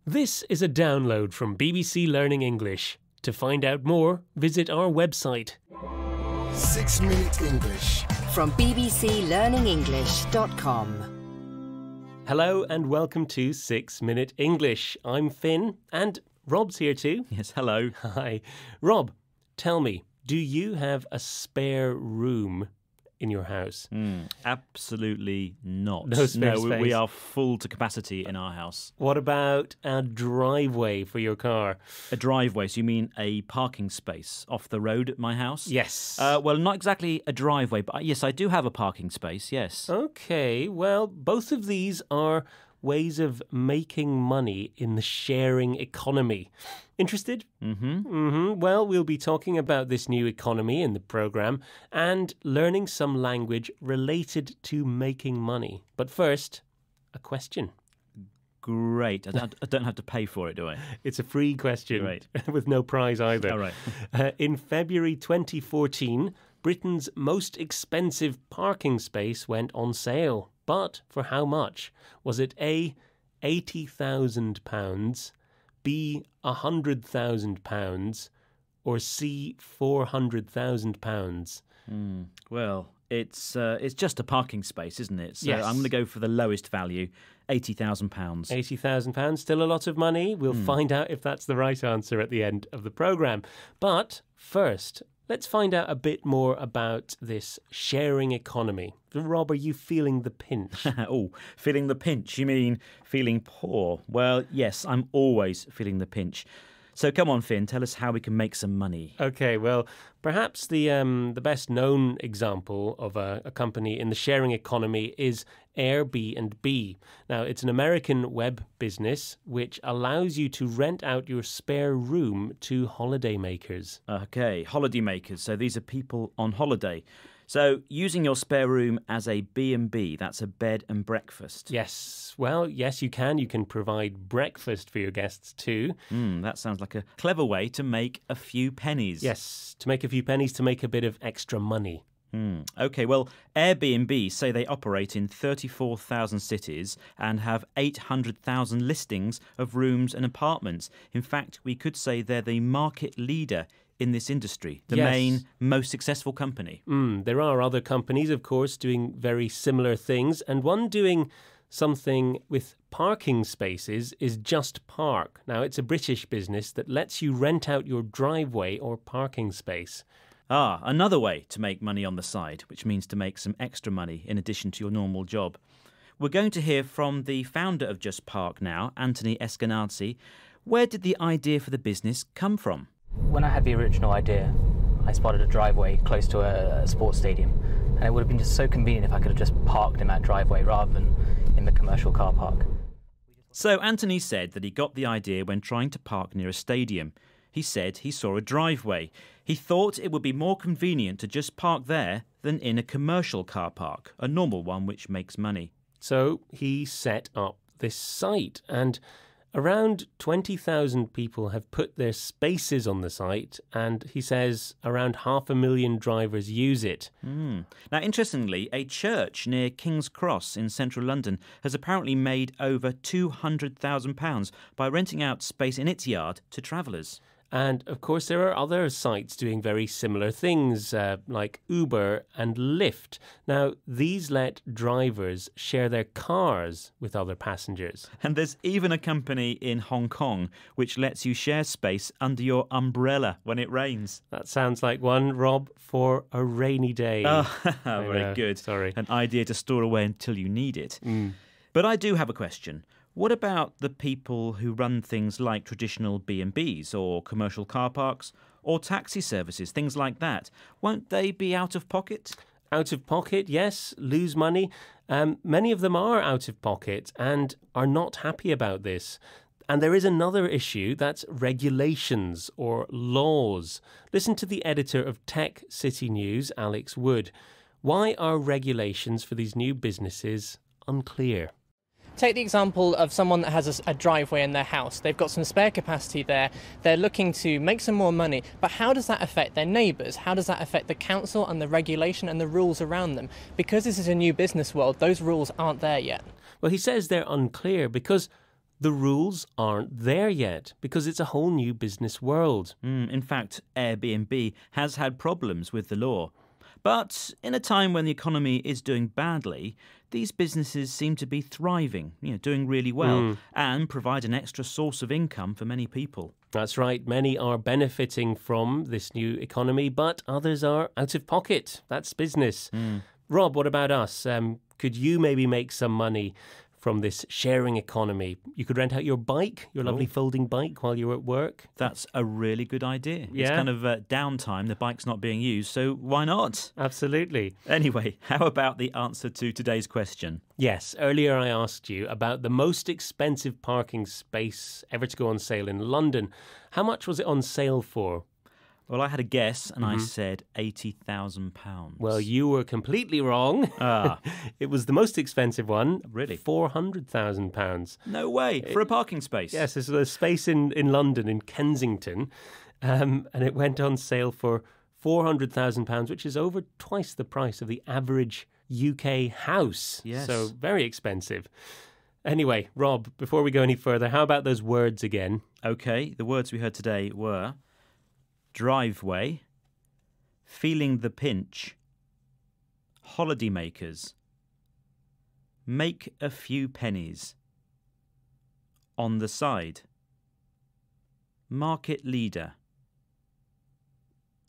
This is a download from BBC Learning English. To find out more, visit our website. 6 Minute English from bbclearningenglish.com. Hello and welcome to 6 Minute English. I'm Finn and Rob's here too. Yes, hello. Hi. Rob, tell me, do you have a spare room in your house? Absolutely not. No spare space? We are full to capacity in our house. What about a driveway for your car? A driveway, so you mean a parking space off the road at my house? Yes. Well, not exactly a driveway, but yes, I do have a parking space, yes. Okay, well, both of these are ways of making money in the sharing economy. Interested? Well, we'll be talking about this new economy in the programme and learning some language related to making money. But first, a question. Great. I don't have to pay for it, do I? It's a free question. Great. With no prize either. All right. In February 2014, Britain's most expensive parking space went on sale. But for how much? Was it A, £80,000, B, £100,000, or C, £400,000? Well, it's just a parking space, isn't it? So Yes. I'm going to go for the lowest value, £80,000. £80,000, still a lot of money. We'll find out if that's the right answer at the end of the programme. But first, let's find out a bit more about this sharing economy. Rob, are you feeling the pinch? Oh, feeling the pinch? You mean feeling poor? Well, yes, I'm always feeling the pinch. So come on, Finn, tell us how we can make some money. Okay, well, perhaps the best known example of a company in the sharing economy is Airbnb. Now, it's an American web business which allows you to rent out your spare room to holidaymakers. Okay, holidaymakers. So these are people on holiday. So using your spare room as a B&B, that's a bed and breakfast. Yes, well, yes, you can. You can provide breakfast for your guests too. That sounds like a clever way to make a few pennies. Yes, to make a few pennies, to make a bit of extra money. Okay, well, Airbnb say they operate in 34,000 cities and have 800,000 listings of rooms and apartments. In fact, we could say they're the market leader in this industry, the main, most successful company. There are other companies, of course, doing very similar things, and one doing something with parking spaces is Just Park. Now, it's a British business that lets you rent out your driveway or parking space. Another way to make money on the side, which means to make some extra money in addition to your normal job. We're going to hear from the founder of Just Park now, Anthony Eskenazi. Where did the idea for the business come from? When I had the original idea, I spotted a driveway close to a sports stadium, and it would have been just so convenient if I could have just parked in that driveway rather than in the commercial car park. So Anthony said that he got the idea when trying to park near a stadium. He said he saw a driveway. He thought it would be more convenient to just park there than in a commercial car park, a normal one which makes money. So he set up this site, and around 20,000 people have put their spaces on the site, and he says around 500,000 drivers use it. Now, interestingly, a church near King's Cross in central London has apparently made over £200,000 by renting out space in its yard to travellers. And, of course, there are other sites doing very similar things, like Uber and Lyft. Now, these let drivers share their cars with other passengers. And there's even a company in Hong Kong which lets you share space under your umbrella when it rains. That sounds like one, Rob, for a rainy day. Very good. Sorry. An idea to store away until you need it. But I do have a question. What about the people who run things like traditional B&Bs or commercial car parks or taxi services, things like that? Won't they be out of pocket? Out of pocket, yes, lose money. Many of them are out of pocket and are not happy about this. And there is another issue, that's regulations or laws. Listen to the editor of Tech City News, Alex Wood. Why are regulations for these new businesses unclear? Take the example of someone that has a driveway in their house. They've got some spare capacity there. They're looking to make some more money. But how does that affect their neighbours? How does that affect the council and the regulation and the rules around them? Because this is a new business world, those rules aren't there yet. Well, he says they're unclear because The rules aren't there yet because it's a whole new business world. In fact, Airbnb has had problems with the law. But in a time when the economy is doing badly, these businesses seem to be thriving, doing really well, and provide an extra source of income for many people. That's right. Many are benefiting from this new economy, but others are out of pocket. That's business. Rob, what about us? Could you maybe make some money from this sharing economy? You could rent out your bike, your lovely folding bike, while you're at work. That's a really good idea. Yeah. It's kind of downtime. The bike's not being used, so why not? Absolutely. Anyway, how about the answer to today's question? Yes, earlier I asked you about the most expensive parking space ever to go on sale in London. How much was it on sale for? Well, I had a guess, and I said £80,000. Well, you were completely wrong. It was the most expensive one. Really? £400,000. No way, for a parking space. Yes, there's a space in London, in Kensington, and it went on sale for £400,000, which is over twice the price of the average UK house. Yes. So very expensive. Anyway, Rob, before we go any further, how about those words again? Okay, the words we heard today were driveway, feeling the pinch, holidaymakers, make a few pennies, on the side, market leader,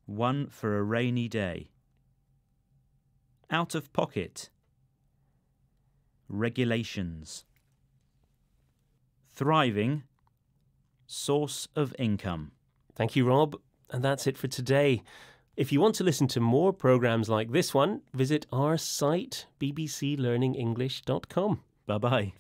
one for a rainy day, out of pocket, regulations, thriving, source of income. Thank you, Rob. And that's it for today. If you want to listen to more programmes like this one, visit our site, bbclearningenglish.com. Bye-bye. Bye.